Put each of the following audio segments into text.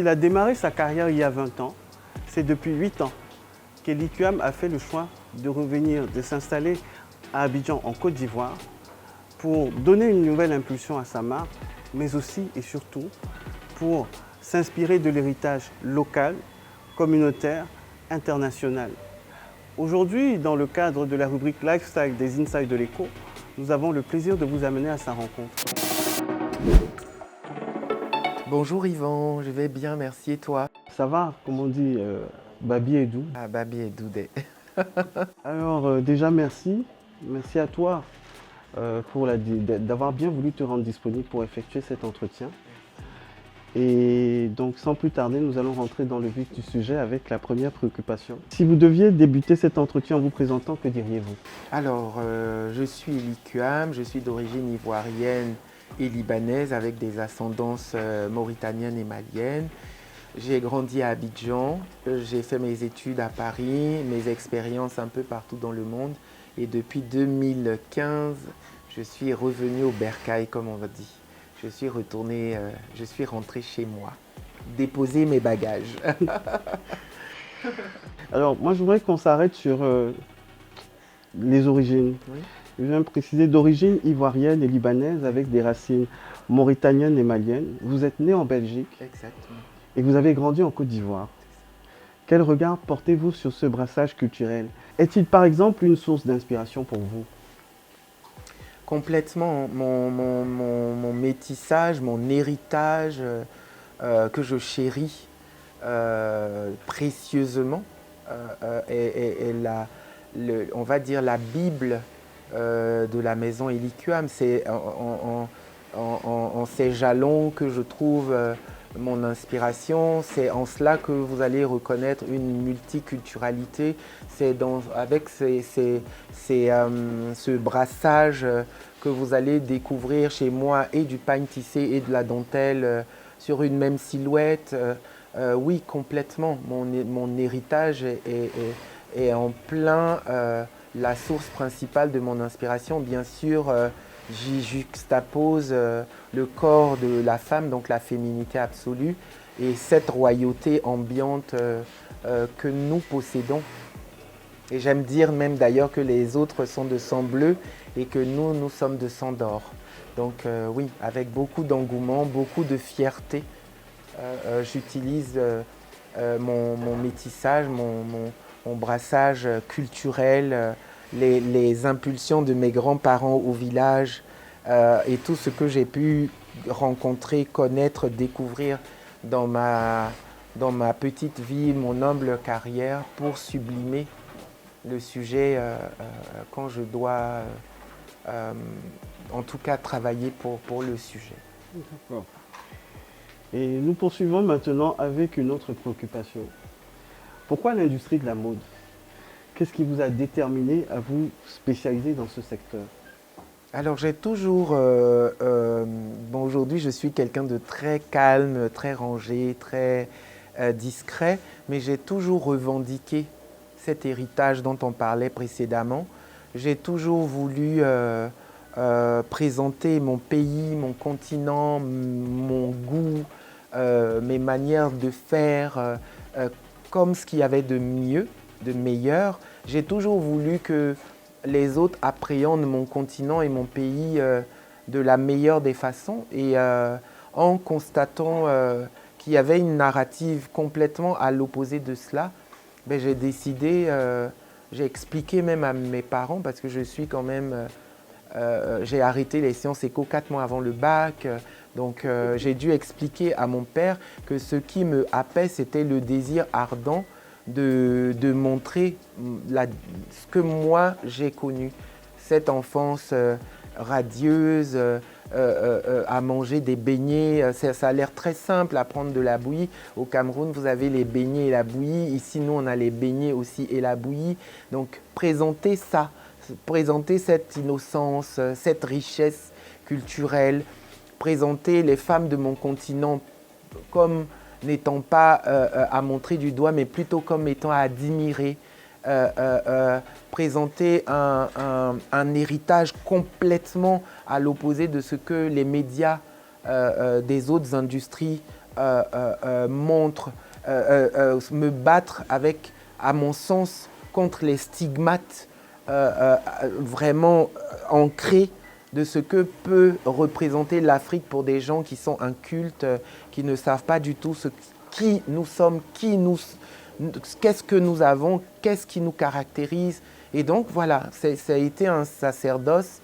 S'il a démarré sa carrière il y a 20 ans, c'est depuis 8 ans que l'IQAM a fait le choix de revenir, de s'installer à Abidjan en Côte d'Ivoire pour donner une nouvelle impulsion à sa marque, mais aussi et surtout pour s'inspirer de l'héritage local, communautaire, international. Aujourd'hui, dans le cadre de la rubrique Lifestyle des Insights de l'Écho, nous avons le plaisir de vous amener à sa rencontre. Bonjour Yvan, je vais bien, merci et toi? Ça va, comme on dit, Babi Edou. Ah, Babi et Doudé. Alors déjà merci, merci à toi d'avoir bien voulu te rendre disponible pour effectuer cet entretien. Et donc sans plus tarder, nous allons rentrer dans le vif du sujet avec la première préoccupation. Si vous deviez débuter cet entretien en vous présentant, que diriez-vous? Alors, je suis Liquam, je suis d'origine ivoirienne et libanaise avec des ascendances mauritaniennes et maliennes. J'ai grandi à Abidjan, j'ai fait mes études à Paris, mes expériences un peu partout dans le monde. Et depuis 2015, je suis revenu au Bercail, comme on dit. Je suis rentré chez moi, déposer mes bagages. Alors moi je voudrais qu'on s'arrête sur les origines. Oui. Je viens de préciser d'origine ivoirienne et libanaise avec des racines mauritaniennes et maliennes. Vous êtes né en Belgique. Exactement. Et vous avez grandi en Côte d'Ivoire. Quel regard portez-vous sur ce brassage culturel? Est-il par exemple une source d'inspiration pour vous? Complètement, mon métissage, mon héritage que je chéris précieusement est on va dire la Bible de la maison Eliquam. C'est en ces jalons que je trouve mon inspiration. C'est en cela que vous allez reconnaître une multiculturalité. C'est avec ce brassage que vous allez découvrir chez moi et du pagne tissé et de la dentelle sur une même silhouette. Oui, complètement. Mon héritage est en plein la source principale de mon inspiration. Bien sûr, j'y juxtapose le corps de la femme, donc la féminité absolue, et cette royauté ambiante que nous possédons. Et j'aime dire même d'ailleurs que les autres sont de sang bleu et que nous sommes de sang d'or. Donc oui, avec beaucoup d'engouement, beaucoup de fierté, j'utilise mon métissage, mon brassage culturel, les impulsions de mes grands-parents au village et tout ce que j'ai pu rencontrer, connaître, découvrir dans ma petite vie, mon humble carrière pour sublimer le sujet quand je dois en tout cas travailler pour le sujet. D'accord. Et nous poursuivons maintenant avec une autre préoccupation. Pourquoi l'industrie de la mode? Qu'est-ce qui vous a déterminé à vous spécialiser dans ce secteur? Alors j'ai toujours, bon aujourd'hui je suis quelqu'un de très calme, très rangé, très discret, mais j'ai toujours revendiqué cet héritage dont on parlait précédemment. J'ai toujours voulu présenter mon pays, mon continent, mon goût, mes manières de faire comme ce qu'il y avait de mieux, de meilleur. J'ai toujours voulu que les autres appréhendent mon continent et mon pays de la meilleure des façons. Et en constatant qu'il y avait une narrative complètement à l'opposé de cela, ben, j'ai décidé, j'ai expliqué même à mes parents, parce que je suis quand même, j'ai arrêté les sciences éco 4 mois avant le bac, donc j'ai dû expliquer à mon père que ce qui me happait, c'était le désir ardent de montrer ce que moi j'ai connu, cette enfance radieuse, à manger des beignets. Ça a l'air très simple à prendre de la bouillie. Au Cameroun, vous avez les beignets et la bouillie. Ici, nous, on a les beignets aussi et la bouillie. Donc, présenter ça, présenter cette innocence, cette richesse culturelle, présenter les femmes de mon continent comme n'étant pas à montrer du doigt, mais plutôt comme étant à admirer, présenter un héritage complètement à l'opposé de ce que les médias des autres industries me battre avec, à mon sens, contre les stigmates vraiment ancrés de ce que peut représenter l'Afrique pour des gens qui sont incultes, qui ne savent pas du tout qui nous sommes, qu'est-ce que nous avons, qu'est-ce qui nous caractérise. Et donc voilà, ça a été un sacerdoce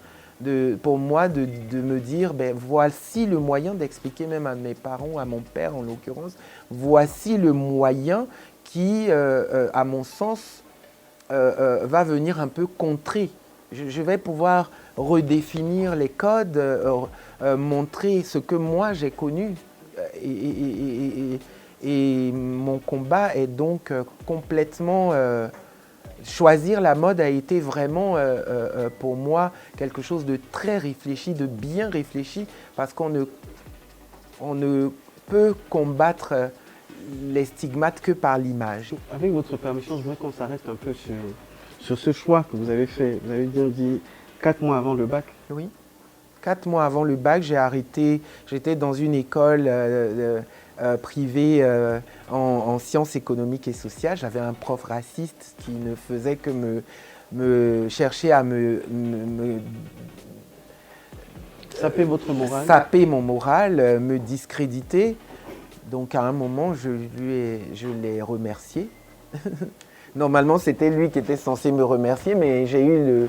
pour moi de me dire, ben, voici le moyen d'expliquer même à mes parents, à mon père en l'occurrence, voici le moyen qui, à mon sens, va venir un peu contrer. Je vais pouvoir redéfinir les codes, montrer ce que moi j'ai connu. Et mon combat est donc complètement... choisir la mode a été vraiment pour moi quelque chose de très réfléchi, de bien réfléchi, parce qu'on ne peut combattre les stigmates que par l'image. Avec votre permission, je voudrais qu'on s'arrête un peu sur ce choix que vous avez fait. Vous avez bien dit 4 mois avant le bac. Oui. 4 mois avant le bac, j'ai arrêté. J'étais dans une école privée en sciences économiques et sociales. J'avais un prof raciste qui ne faisait que me chercher à me saper votre morale. Saper mon moral, me discréditer. Donc à un moment, je l'ai remercié. Normalement, c'était lui qui était censé me remercier, mais j'ai eu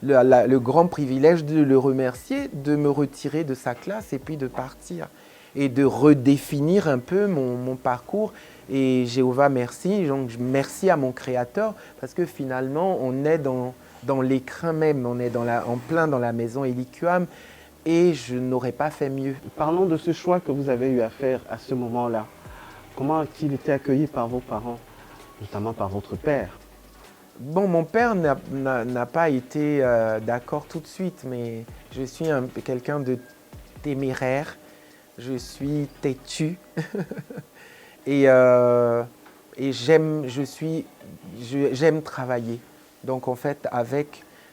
le grand privilège de le remercier, de me retirer de sa classe et puis de partir et de redéfinir un peu mon parcours. Et Jéhovah merci, donc merci à mon Créateur, parce que finalement, on est dans l'écrin même, on est en plein dans la maison Eliquam. Et je n'aurais pas fait mieux. Parlons de ce choix que vous avez eu à faire à ce moment-là. Comment a-t-il été accueilli par vos parents, notamment par votre père? Bon, mon père n'a pas été d'accord tout de suite, mais je suis quelqu'un de téméraire, je suis têtu et j'aime travailler. Donc en fait,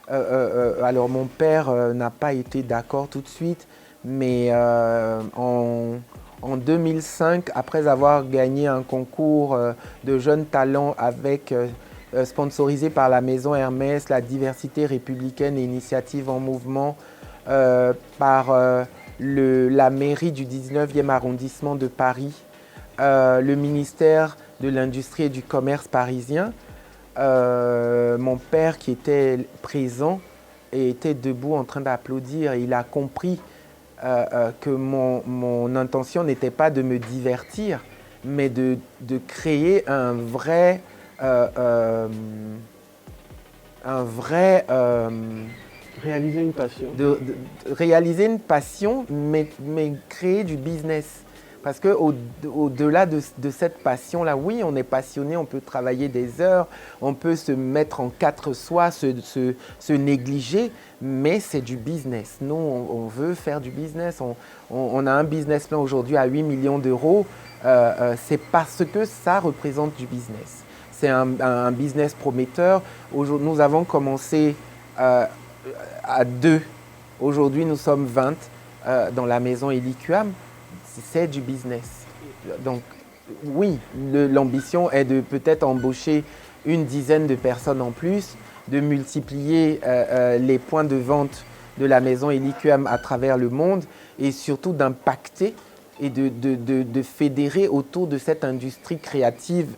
alors mon père n'a pas été d'accord tout de suite, mais en 2005, après avoir gagné un concours de jeunes talents sponsorisé par la maison Hermès, la diversité républicaine et initiative en mouvement, par la mairie du 19e arrondissement de Paris, le ministère de l'Industrie et du Commerce parisien, mon père qui était présent et était debout en train d'applaudir, il a compris que mon intention n'était pas de me divertir, mais de créer un vrai réaliser une passion. Réaliser une passion, mais créer du business. Parce qu'au-delà de cette passion-là, oui, on est passionné, on peut travailler des heures, on peut se mettre en quatre soies, se négliger, mais c'est du business. Nous, on veut faire du business. On a un business plan aujourd'hui à 8 millions d'euros. C'est parce que ça représente du business. C'est un business prometteur. Nous avons commencé à 2. Aujourd'hui, nous sommes 20 dans la maison Eliquam. C'est du business. Donc, oui, l'ambition est de peut-être embaucher une dizaine de personnes en plus, de multiplier les points de vente de la maison Eliquam à travers le monde et surtout d'impacter et de fédérer autour de cette industrie créative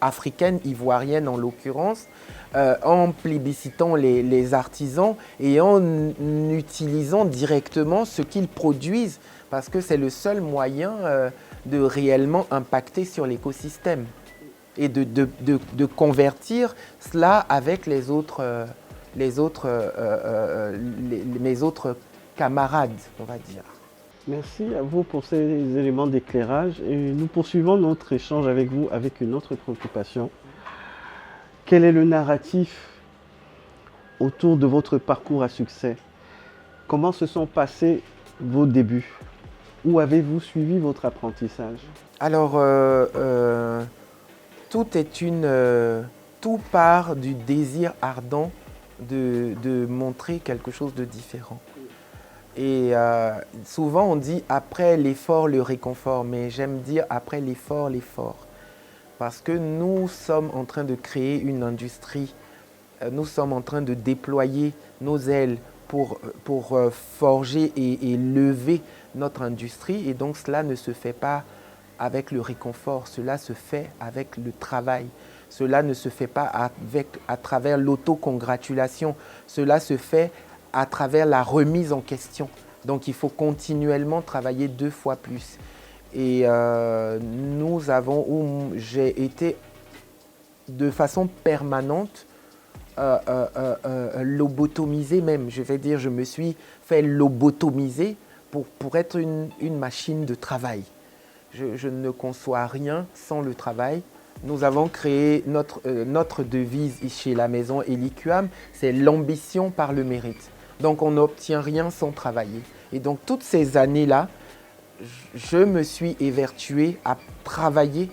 africaine, ivoirienne en l'occurrence, en plébiscitant les artisans et en utilisant directement ce qu'ils produisent, parce que c'est le seul moyen de réellement impacter sur l'écosystème et de convertir cela avec mes autres camarades, on va dire. Merci à vous pour ces éléments d'éclairage et nous poursuivons notre échange avec vous avec une autre préoccupation. Quel est le narratif autour de votre parcours à succès? Comment se sont passés vos débuts? Où avez-vous suivi votre apprentissage? Alors, tout part du désir ardent de montrer quelque chose de différent. Et souvent on dit après l'effort, le réconfort, mais j'aime dire après l'effort, l'effort. Parce que nous sommes en train de créer une industrie, nous sommes en train de déployer nos ailes pour forger et lever notre industrie. Et donc cela ne se fait pas avec le réconfort, cela se fait avec le travail. Cela ne se fait pas à travers l'autocongratulation, cela se fait à travers la remise en question. Donc il faut continuellement travailler 2 fois plus. Et j'ai été de façon permanente lobotomisé même. Je vais dire, je me suis fait lobotomiser pour être une machine de travail. Je ne conçois rien sans le travail. Nous avons créé notre devise chez la maison Eliquam, c'est l'ambition par le mérite. Donc on n'obtient rien sans travailler. Et donc toutes ces années-là, je me suis évertué à travailler,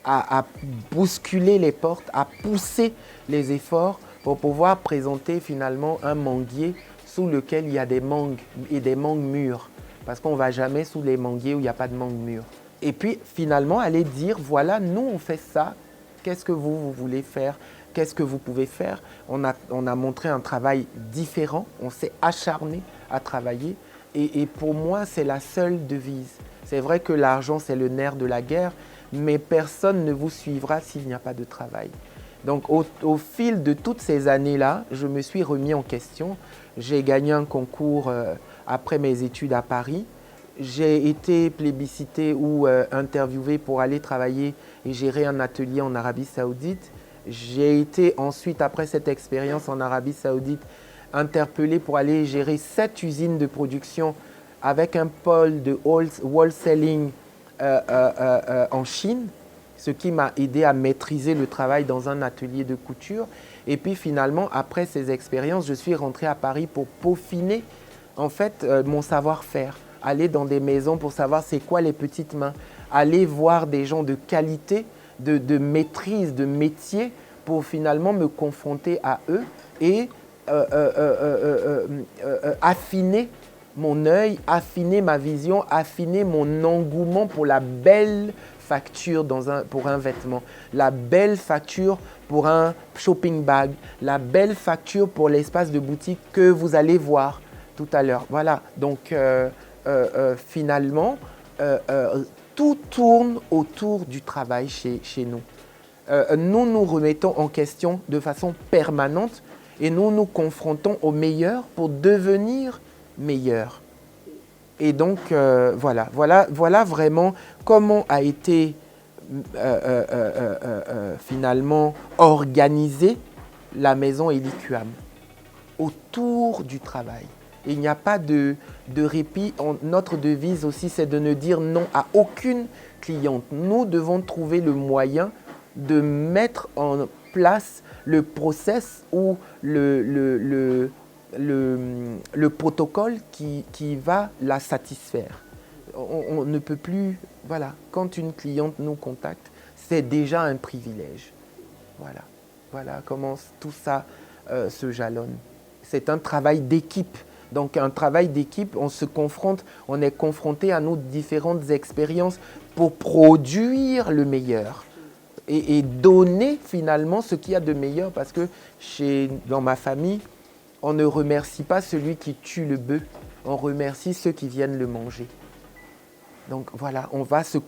à bousculer les portes, à pousser les efforts pour pouvoir présenter finalement un manguier sous lequel il y a des mangues et des mangues mûres. Parce qu'on ne va jamais sous les manguiers où il n'y a pas de mangues mûres. Et puis finalement aller dire, voilà, nous on fait ça, qu'est-ce que vous voulez faire? Qu'est-ce que vous pouvez faire? On a montré un travail différent, on s'est acharné à travailler. Et pour moi, c'est la seule devise. C'est vrai que l'argent, c'est le nerf de la guerre, mais personne ne vous suivra s'il n'y a pas de travail. Donc, au fil de toutes ces années-là, je me suis remis en question. J'ai gagné un concours après mes études à Paris. J'ai été plébiscité ou interviewé pour aller travailler et gérer un atelier en Arabie Saoudite. J'ai été ensuite, après cette expérience en Arabie Saoudite, interpellé pour aller gérer 7 usines de production avec un pôle de wholesaling en Chine, ce qui m'a aidé à maîtriser le travail dans un atelier de couture. Et puis finalement, après ces expériences, je suis rentré à Paris pour peaufiner en fait mon savoir-faire, aller dans des maisons pour savoir c'est quoi les petites mains, aller voir des gens de qualité, de maîtrise, de métier pour finalement me confronter à eux et affiner mon œil, affiner ma vision, affiner mon engouement pour la belle facture pour un vêtement, la belle facture pour un shopping bag, la belle facture pour l'espace de boutique que vous allez voir tout à l'heure. Voilà, donc finalement, tout tourne autour du travail chez nous. Nous nous remettons en question de façon permanente et nous nous confrontons au meilleur pour devenir meilleurs. Et donc, voilà vraiment comment a été finalement organisée la maison Eliquam autour du travail. Et il n'y a pas de répit. Notre devise aussi, c'est de ne dire non à aucune cliente. Nous devons trouver le moyen de mettre en place le process ou le protocole qui va la satisfaire. On ne peut plus, voilà, quand une cliente nous contacte, c'est déjà un privilège. Voilà comment tout ça se jalonne. C'est un travail d'équipe. Donc un travail d'équipe, on est confronté à nos différentes expériences pour produire le meilleur. Et donner finalement ce qu'il y a de meilleur parce que dans ma famille, on ne remercie pas celui qui tue le bœuf, on remercie ceux qui viennent le manger. Donc voilà, on va se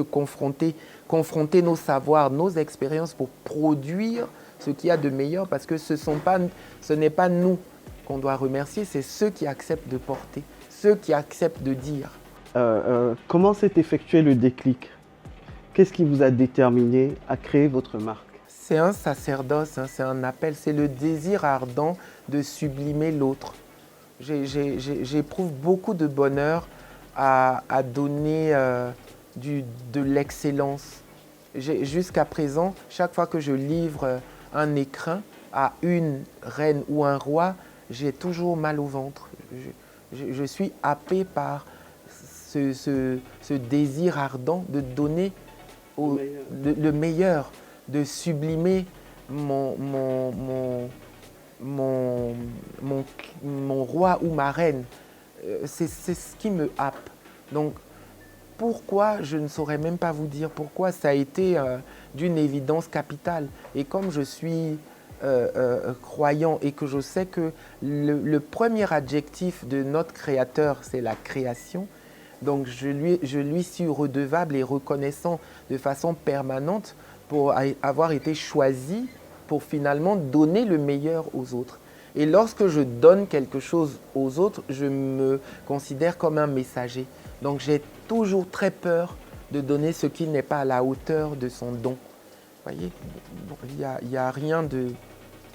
confronter nos savoirs, nos expériences pour produire ce qu'il y a de meilleur parce que ce n'est pas nous qu'on doit remercier, c'est ceux qui acceptent de porter, ceux qui acceptent de dire. Comment s'est effectué le déclic? Qu'est-ce qui vous a déterminé à créer votre marque? C'est un sacerdoce, c'est un appel, c'est le désir ardent de sublimer l'autre. J'éprouve beaucoup de bonheur à donner de l'excellence. Jusqu'à présent, chaque fois que je livre un écrin à une reine ou un roi, j'ai toujours mal au ventre. Je suis happé par ce désir ardent de donner le meilleur, de sublimer mon roi ou ma reine. c'est ce qui me happe. Donc, pourquoi, je ne saurais même pas vous dire pourquoi, ça a été d'une évidence capitale. Et comme je suis croyant et que je sais que le premier adjectif de notre Créateur, c'est la création, donc je lui suis redevable et reconnaissant de façon permanente pour avoir été choisi pour finalement donner le meilleur aux autres. Et lorsque je donne quelque chose aux autres, je me considère comme un messager. Donc j'ai toujours très peur de donner ce qui n'est pas à la hauteur de son don. Vous voyez, il n'y a rien de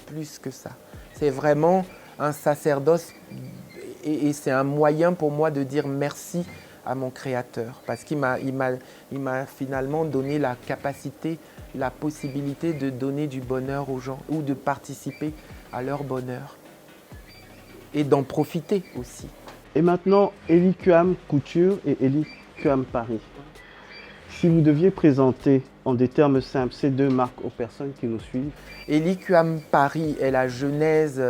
plus que ça. C'est vraiment un sacerdoce et c'est un moyen pour moi de dire merci à mon Créateur parce qu'il m'a finalement donné la capacité, la possibilité de donner du bonheur aux gens ou de participer à leur bonheur et d'en profiter aussi. Et maintenant, Eliquam Couture et Eliquam Paris. Si vous deviez présenter en des termes simples ces deux marques aux personnes qui nous suivent. Eliquam Paris est la genèse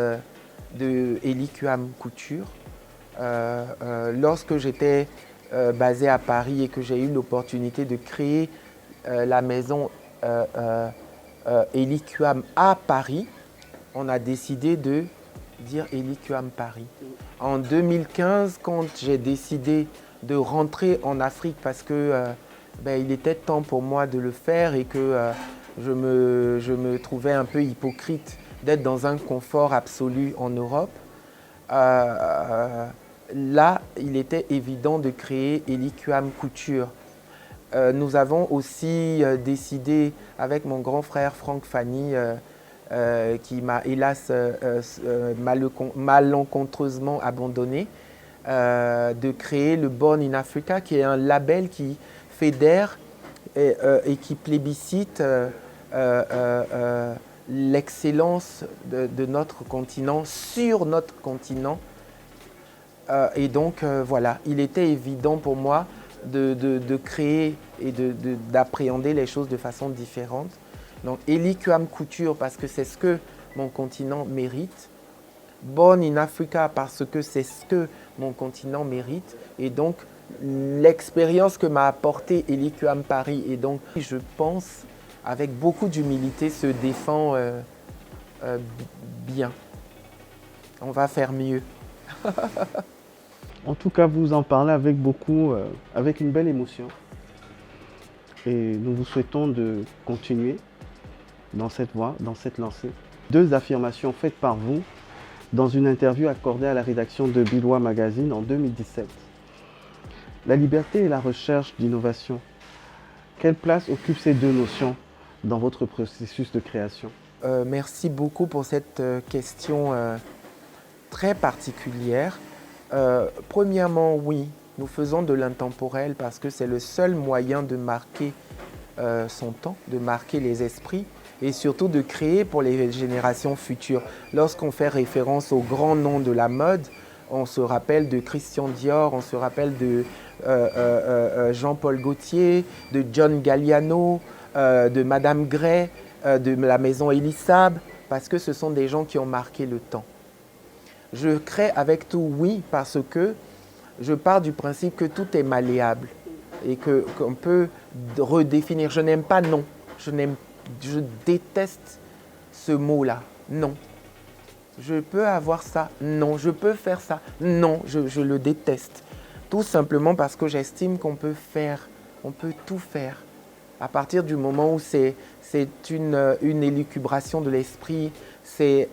de Eliquam Couture. Lorsque j'étais basé à Paris et que j'ai eu l'opportunité de créer la maison Eliquam à Paris, on a décidé de dire Eliquam Paris. En 2015, quand j'ai décidé de rentrer en Afrique parce que il était temps pour moi de le faire et que je me trouvais un peu hypocrite d'être dans un confort absolu en Europe, là, il était évident de créer Eliquam Couture. Nous avons aussi décidé avec mon grand frère Franck Fanny, qui m'a hélas malencontreusement abandonné, de créer le Born in Africa, qui est un label qui fédère et qui plébiscite l'excellence de notre continent sur notre continent. Et donc voilà, il était évident pour moi de créer et d'appréhender les choses de façon différente. Donc Eliquam Couture parce que c'est ce que mon continent mérite. Born in Africa parce que c'est ce que mon continent mérite. Et donc l'expérience que m'a apporté Eliquam Paris et donc je pense avec beaucoup d'humilité se défend bien. On va faire mieux. En tout cas, vous en parlez avec avec une belle émotion. Et nous vous souhaitons de continuer dans cette voie, dans cette lancée. Deux affirmations faites par vous dans une interview accordée à la rédaction de Bilois Magazine en 2017. La liberté et la recherche d'innovation. Quelle place occupent ces deux notions dans votre processus de création? Merci beaucoup pour cette question très particulière. Premièrement, oui, nous faisons de l'intemporel parce que c'est le seul moyen de marquer son temps, de marquer les esprits et surtout de créer pour les générations futures. Lorsqu'on fait référence aux grands noms de la mode, on se rappelle de Christian Dior, on se rappelle de Jean-Paul Gaultier, de John Galliano, de Madame Gray, de la maison Elisab, parce que ce sont des gens qui ont marqué le temps. Je crée avec tout, oui, parce que je pars du principe que tout est malléable et qu'on peut redéfinir. Je n'aime pas non, je déteste ce mot-là, non. Je peux avoir ça, non. Je peux faire ça, non. Je le déteste. Tout simplement parce que j'estime qu'on peut faire, on peut tout faire. À partir du moment où c'est une élucubration de l'esprit, c'est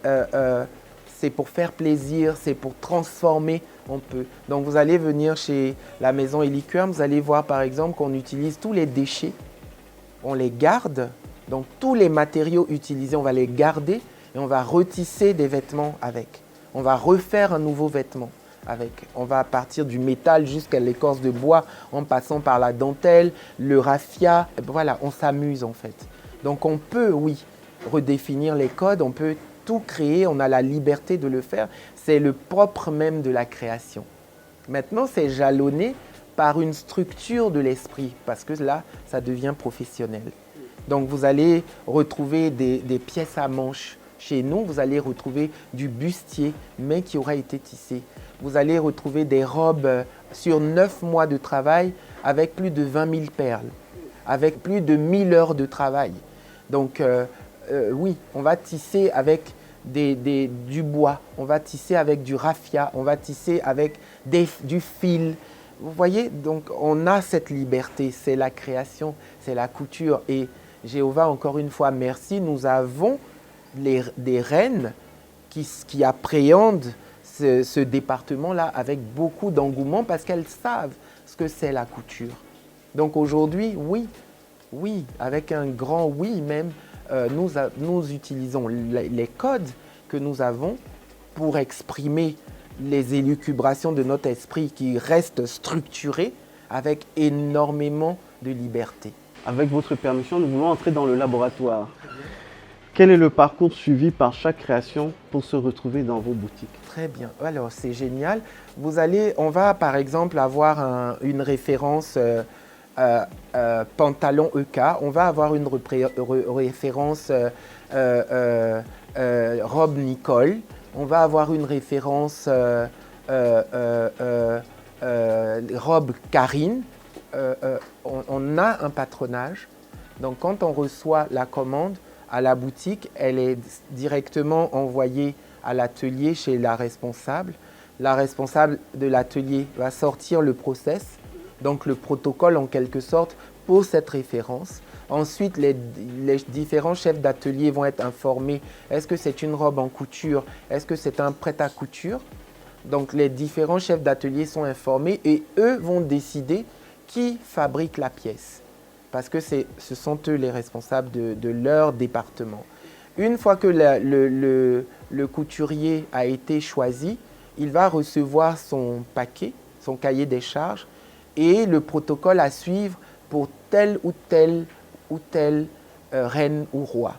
pour faire plaisir, c'est pour transformer, on peut. Donc vous allez venir chez la maison Eliquam, vous allez voir par exemple qu'on utilise tous les déchets, on les garde, donc tous les matériaux utilisés, on va les garder et on va retisser des vêtements avec. On va refaire un nouveau vêtement avec. On va partir du métal jusqu'à l'écorce de bois en passant par la dentelle, le raffia, voilà, on s'amuse en fait. Donc on peut, oui, redéfinir les codes, on peut tout créer, on a la liberté de le faire. C'est le propre même de la création. Maintenant, c'est jalonné par une structure de l'esprit, parce que là, ça devient professionnel. Donc, vous allez retrouver des pièces à manches Chez nous, vous allez retrouver du bustier, mais qui aura été tissé. Vous allez retrouver des robes sur 9 mois de travail avec plus de 20 000 perles, avec plus de 1000 heures de travail. Donc oui, on va tisser avec du bois, on va tisser avec du raffia, on va tisser avec du fil. Vous voyez, donc on a cette liberté, c'est la création, c'est la couture. Et Jéhovah, encore une fois, merci, nous avons des reines qui appréhendent ce département-là avec beaucoup d'engouement parce qu'elles savent ce que c'est la couture. Donc aujourd'hui, oui, avec un grand oui même, nous utilisons les codes que nous avons pour exprimer les élucubrations de notre esprit qui restent structurées avec énormément de liberté. Avec votre permission, nous voulons entrer dans le laboratoire. Quel est le parcours suivi par chaque création pour se retrouver dans vos boutiques? Très bien. Alors, c'est génial. On va par exemple avoir une référence pantalon EK. On va avoir une référence robe Nicole. On va avoir une référence robe Karine. On a un patronage. Donc, quand on reçoit la commande à la boutique, elle est directement envoyée à l'atelier chez la responsable. La responsable de l'atelier va sortir le process, donc le protocole en quelque sorte pour cette référence. Ensuite, les différents chefs d'atelier vont être informés. Est-ce que c'est une robe en couture? Est-ce que c'est un prêt-à-couture? Donc, les différents chefs d'atelier sont informés et eux vont décider qui fabrique la pièce. Parce que ce sont eux les responsables de leur département. Une fois que le couturier a été choisi, il va recevoir son paquet, son cahier des charges et le protocole à suivre pour telle ou telle reine ou roi.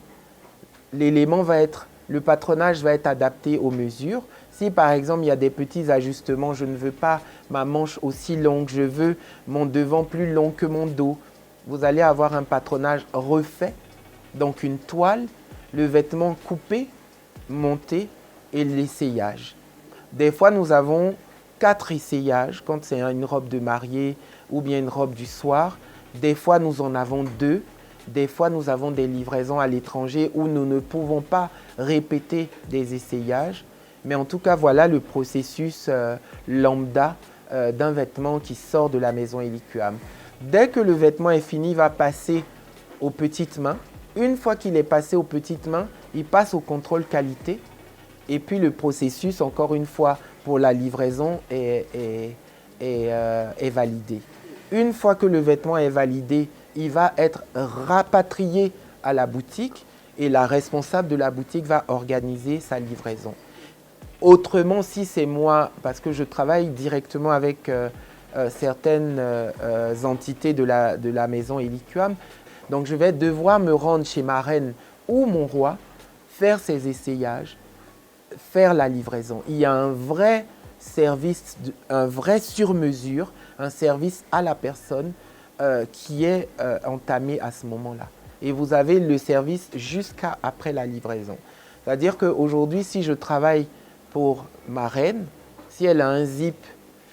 Le patronage va être adapté aux mesures. Si par exemple il y a des petits ajustements, je ne veux pas ma manche aussi longue, je veux mon devant plus long que mon dos, vous allez avoir un patronage refait, donc une toile, le vêtement coupé, monté et l'essayage. Des fois, nous avons 4 essayages quand c'est une robe de mariée ou bien une robe du soir. Des fois, nous en avons 2. Des fois, nous avons des livraisons à l'étranger où nous ne pouvons pas répéter des essayages. Mais en tout cas, voilà le processus lambda d'un vêtement qui sort de la maison Eliquam. Dès que le vêtement est fini, il va passer aux petites mains. Une fois qu'il est passé aux petites mains, il passe au contrôle qualité. Et puis le processus, encore une fois, pour la livraison est validé. Une fois que le vêtement est validé, il va être rapatrié à la boutique et la responsable de la boutique va organiser sa livraison. Autrement, si c'est moi, parce que je travaille directement avec certaines entités de la maison Eliquam, donc je vais devoir me rendre chez ma reine ou mon roi, faire ses essayages, faire la livraison. Il y a un vrai service, un vrai sur-mesure, un service à la personne qui est entamé à ce moment-là. Et vous avez le service jusqu'à après la livraison. C'est-à-dire qu'aujourd'hui, si je travaille pour ma reine, si elle a un zip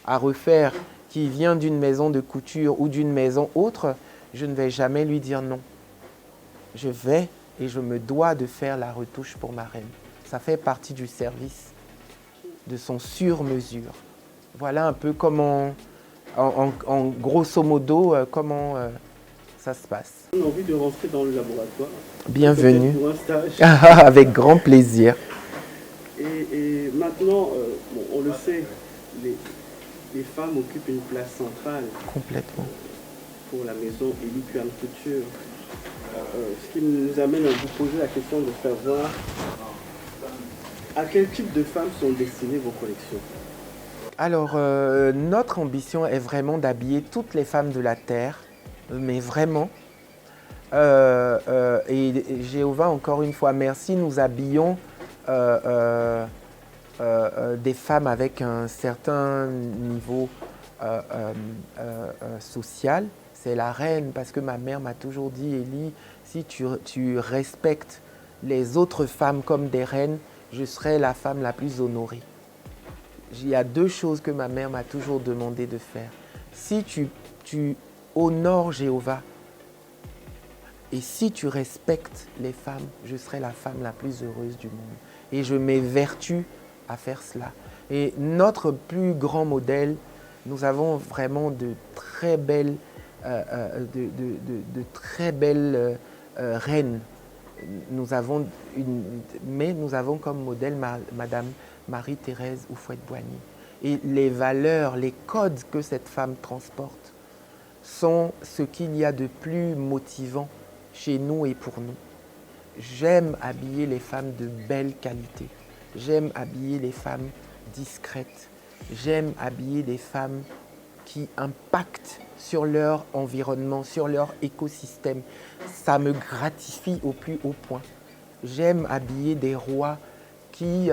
à refaire qui vient d'une maison de couture ou d'une maison autre, je ne vais jamais lui dire non. Je vais et je me dois de faire la retouche pour ma reine. Ça fait partie du service, de son sur-mesure. Voilà un peu comment, en grosso modo, comment ça se passe. On a envie de rentrer dans le laboratoire. Bienvenue. Pour un stage. Avec grand plaisir. Et maintenant, on le sait, les femmes occupent une place centrale. Complètement. Pour la maison Eliquam Couture. Ce qui nous amène à vous poser la question de savoir à quel type de femmes sont destinées vos collections? Alors, notre ambition est vraiment d'habiller toutes les femmes de la Terre, mais vraiment. Et Jéhovah, encore une fois, merci, nous habillons des femmes avec un certain niveau social. C'est la reine, parce que ma mère m'a toujours dit, Élie, si tu respectes les autres femmes comme des reines, je serai la femme la plus honorée. Il y a 2 choses que ma mère m'a toujours demandé de faire. Si tu honores Jéhovah et si tu respectes les femmes, je serai la femme la plus heureuse du monde. Et je m'évertue à faire cela. Et notre plus grand modèle, nous avons vraiment de très belles, reines. Mais nous avons comme modèle Madame Marie-Thérèse Houphouët-Boigny. Et les valeurs, les codes que cette femme transporte sont ce qu'il y a de plus motivant chez nous et pour nous. J'aime habiller les femmes de belle qualité. J'aime habiller les femmes discrètes. J'aime habiller des femmes qui impactent sur leur environnement, sur leur écosystème. Ça me gratifie au plus haut point. J'aime habiller des rois qui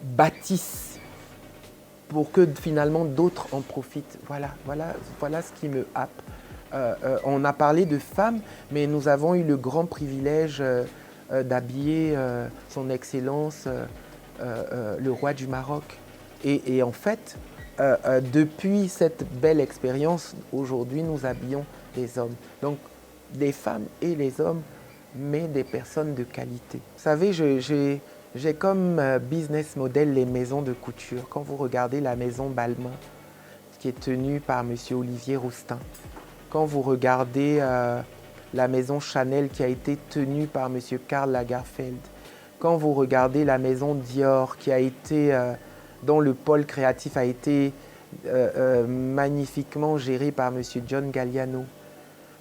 bâtissent pour que finalement d'autres en profitent. Voilà ce qui me happe. On a parlé de femmes, mais nous avons eu le grand privilège d'habiller son Excellence, le roi du Maroc. Et en fait, depuis cette belle expérience, aujourd'hui, nous habillons des hommes. Donc, des femmes et les hommes, mais des personnes de qualité. Vous savez, j'ai comme business model les maisons de couture. Quand vous regardez la maison Balmain, qui est tenue par M. Olivier Roustin, quand vous regardez la maison Chanel qui a été tenue par M. Karl Lagerfeld, quand vous regardez la maison Dior qui a été, dont le pôle créatif a été magnifiquement géré par M. John Galliano,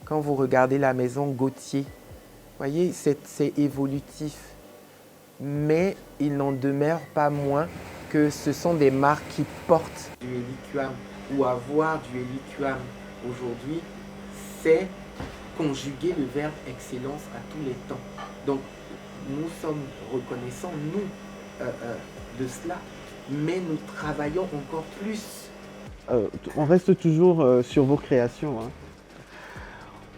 quand vous regardez la maison Gauthier, vous voyez, c'est évolutif. Mais il n'en demeure pas moins que ce sont des marques qui portent du Eliquam, ou avoir du Eliquam aujourd'hui, c'est conjuguer le verbe excellence à tous les temps. Donc, nous sommes reconnaissants, nous, de cela, mais nous travaillons encore plus. On reste toujours sur vos créations, hein.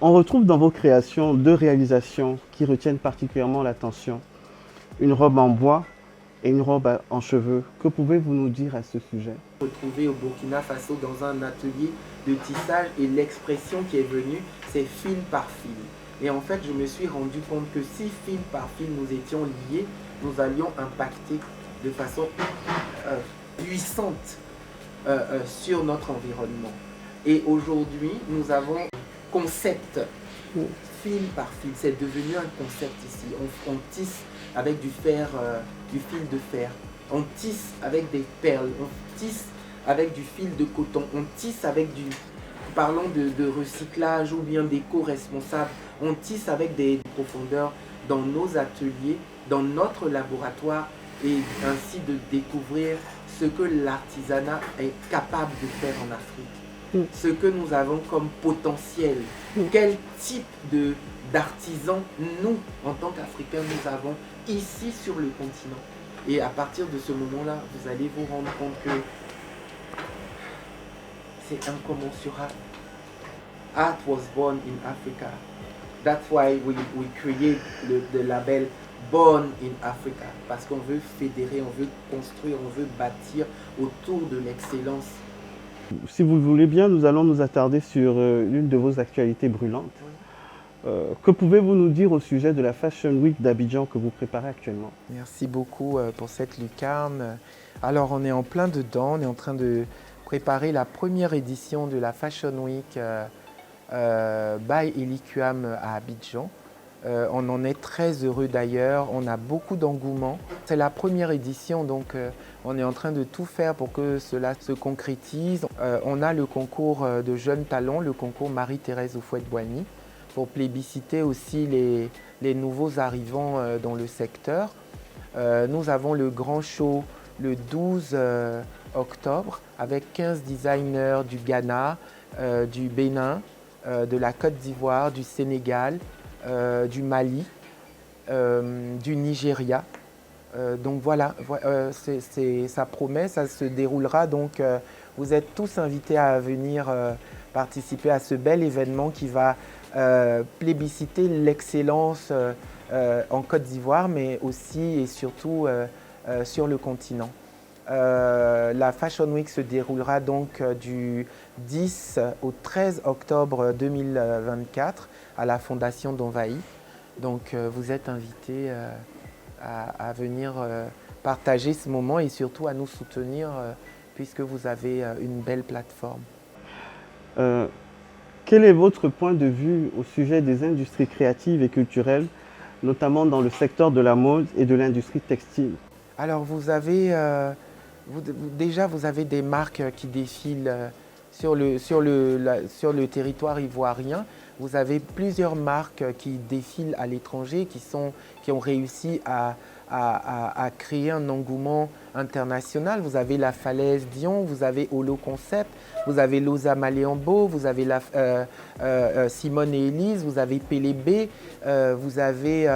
On retrouve dans vos créations 2 réalisations qui retiennent particulièrement l'attention. Une robe en bois et une robe en cheveux. Que pouvez-vous nous dire à ce sujet? Retrouvé au Burkina Faso dans un atelier de tissage et l'expression qui est venue, c'est fil par fil. Et en fait, je me suis rendu compte que si fil par fil nous étions liés, nous allions impacter de façon puissante sur notre environnement. Et aujourd'hui, nous avons un concept fil par fil. C'est devenu un concept ici. On tisse avec du fer, du fil de fer. On tisse avec des perles. On tisse avec du fil de coton. On tisse avec du... Parlons de recyclage ou bien d'éco-responsable. On tisse avec des profondeurs dans nos ateliers, dans notre laboratoire, et ainsi de découvrir ce que l'artisanat est capable de faire en Afrique. Ce que nous avons comme potentiel. Quel type d'artisans, nous, en tant qu'Africains, nous avons ici sur le continent. Et à partir de ce moment-là, vous allez vous rendre compte que c'est incommensurable. Art was born in Africa. That's why we create le label Born in Africa. Parce qu'on veut fédérer, on veut construire, on veut bâtir autour de l'excellence. Si vous le voulez bien, nous allons nous attarder sur l'une de vos actualités brûlantes. Que pouvez-vous nous dire au sujet de la Fashion Week d'Abidjan que vous préparez actuellement? Merci beaucoup pour cette lucarne. Alors, on est en plein dedans, on est en train de préparer la première édition de la Fashion Week by Eliquam à Abidjan. On en est très heureux d'ailleurs, on a beaucoup d'engouement. C'est la première édition, donc on est en train de tout faire pour que cela se concrétise. On a le concours de jeunes talents, le concours Marie-Thérèse Houphouët-Boigny, pour plébisciter aussi les nouveaux arrivants dans le secteur. Nous avons le grand show le 12 octobre avec 15 designers du Ghana, du Bénin, de la Côte d'Ivoire, du Sénégal, du Mali, du Nigeria. Donc voilà, ça promet, ça se déroulera. Donc vous êtes tous invités à venir participer à ce bel événement qui va plébisciter l'excellence en Côte d'Ivoire, mais aussi et surtout sur le continent. La Fashion Week se déroulera donc du 10 au 13 octobre 2024 à la Fondation d'Envahi. Donc vous êtes invités à venir partager ce moment et surtout à nous soutenir puisque vous avez une belle plateforme. Quel est votre point de vue au sujet des industries créatives et culturelles, notamment dans le secteur de la mode et de l'industrie textile? Alors vous avez déjà vous avez des marques qui défilent sur le territoire ivoirien. Vous avez plusieurs marques qui défilent à l'étranger, qui ont réussi à créer un engouement international. Vous avez la Falaise Dion, vous avez Holo Concept, vous avez Loza Maléambo, vous avez Simone et Elise, vous avez Pélébé, vous avez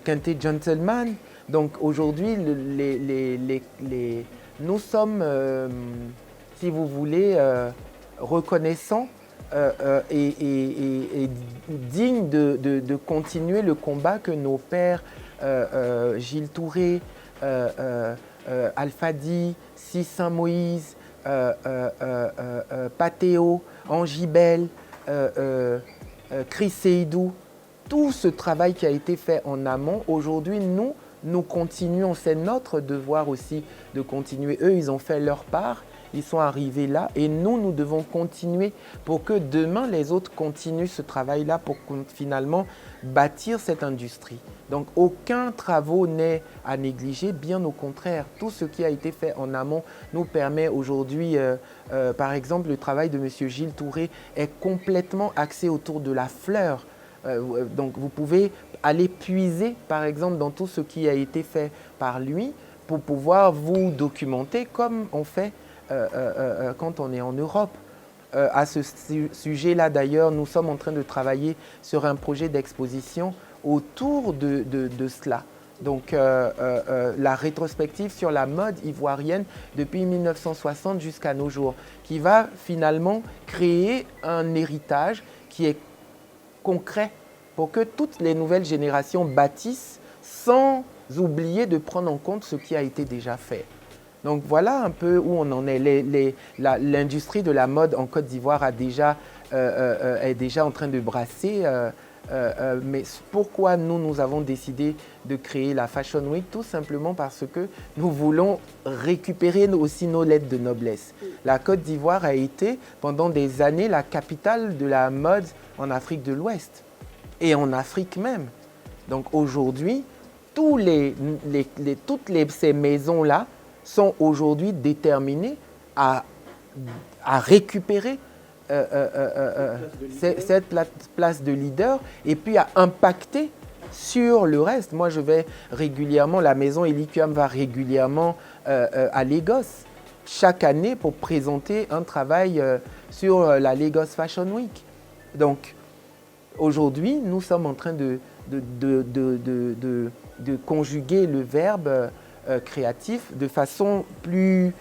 Quintet Gentleman. Donc aujourd'hui, nous sommes, si vous voulez, reconnaissants et dignes de continuer le combat que nos pères, Gilles Touré, Alphadi, Sis Saint-Moïse, Patéo, Angibel, Chris Seydou, tout ce travail qui a été fait en amont, aujourd'hui, nous continuons. C'est notre devoir aussi de continuer. Eux, ils ont fait leur part, ils sont arrivés là et nous devons continuer pour que demain, les autres continuent ce travail-là pour finalement bâtir cette industrie. Donc, aucun travail n'est à négliger, bien au contraire. Tout ce qui a été fait en amont nous permet aujourd'hui, par exemple, le travail de M. Gilles Touré est complètement axé autour de la fleur. Donc, vous pouvez aller puiser, par exemple, dans tout ce qui a été fait par lui pour pouvoir vous documenter comme on fait quand on est en Europe. À ce sujet-là, d'ailleurs, nous sommes en train de travailler sur un projet d'exposition autour de cela. Donc, la rétrospective sur la mode ivoirienne depuis 1960 jusqu'à nos jours, qui va finalement créer un héritage qui est concret pour que toutes les nouvelles générations bâtissent sans oublier de prendre en compte ce qui a été déjà fait. Donc voilà un peu où on en est. L'industrie de la mode en Côte d'Ivoire est déjà en train de brasser. Mais pourquoi nous avons décidé de créer la Fashion Week? Tout simplement parce que nous voulons récupérer aussi nos lettres de noblesse. La Côte d'Ivoire a été pendant des années la capitale de la mode en Afrique de l'Ouest et en Afrique même. Donc aujourd'hui, toutes ces maisons-là sont aujourd'hui déterminées à récupérer cette place de leader et puis à impacter sur le reste. Moi, je vais régulièrement, la maison Eliquam va régulièrement à Lagos chaque année pour présenter un travail sur la Lagos Fashion Week. Donc, aujourd'hui, nous sommes en train de conjuguer le verbe créatif de façon plus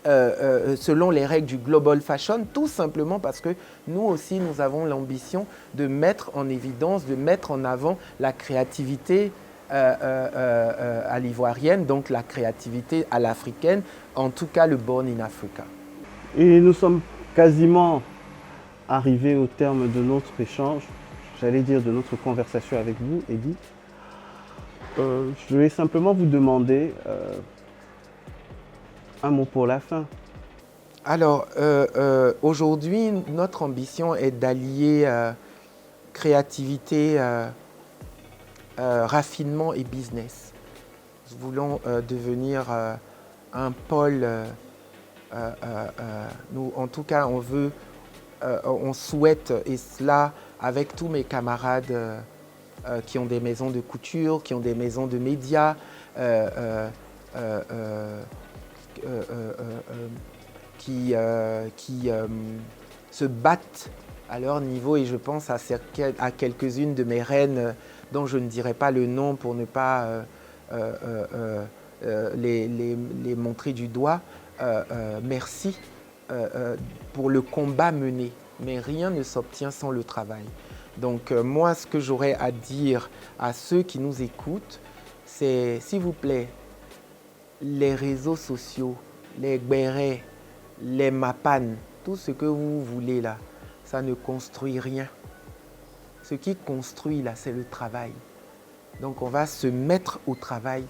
selon les règles du Global Fashion, tout simplement parce que nous aussi, nous avons l'ambition de mettre en évidence, de mettre en avant la créativité à l'ivoirienne, donc la créativité à l'africaine, en tout cas le Born in Africa. Et nous sommes quasiment arrivés au terme de notre échange, j'allais dire de notre conversation avec vous, Edith. Je vais simplement vous demander un mot pour la fin. Alors, aujourd'hui, notre ambition est d'allier créativité, raffinement et business. Nous voulons devenir un pôle, nous, en tout cas, on souhaite, et cela avec tous mes camarades qui ont des maisons de couture, qui ont des maisons de médias, qui se battent à leur niveau, et je pense à quelques-unes de mes reines dont je ne dirai pas le nom pour ne pas les montrer du doigt. Merci pour le combat mené. mais rien ne s'obtient sans le travail. Donc moi, ce que j'aurais à dire à ceux qui nous écoutent, c'est s'il vous plaît, les réseaux sociaux, les gbérés, les mapanes, tout ce que vous voulez là, ça ne construit rien. Ce qui construit là, c'est le travail. Donc on va se mettre au travail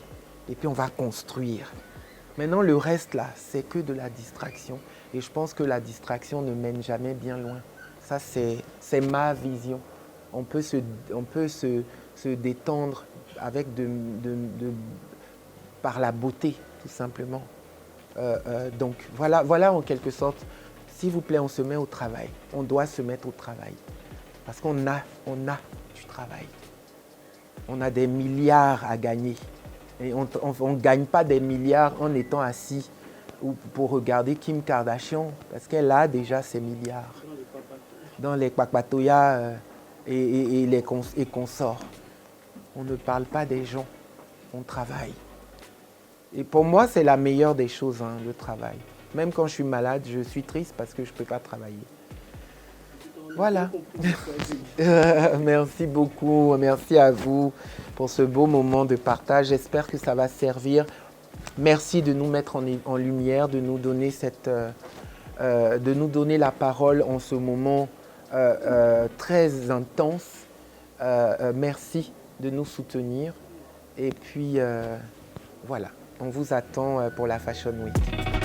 et puis on va construire. Maintenant, le reste là, c'est que de la distraction. Et je pense que la distraction ne mène jamais bien loin. Ça, c'est ma vision. On peut se détendre avec par la beauté, tout simplement. Donc voilà en quelque sorte, s'il vous plaît, on se met au travail. On doit se mettre au travail. Parce qu'on a du travail. On a des milliards à gagner. Et on ne gagne pas des milliards en étant assis pour regarder Kim Kardashian, parce qu'elle a déjà ses milliards. Dans les Kpakpatoya et consorts. On ne parle pas des gens, on travaille. Et pour moi, c'est la meilleure des choses, hein, le travail. Même quand je suis malade, je suis triste parce que je ne peux pas travailler. Voilà. Merci beaucoup. Merci à vous pour ce beau moment de partage. J'espère que ça va servir. Merci de nous mettre en lumière, de nous donner la parole en ce moment très intense. Merci de nous soutenir. Et puis, voilà, on vous attend pour la Fashion Week.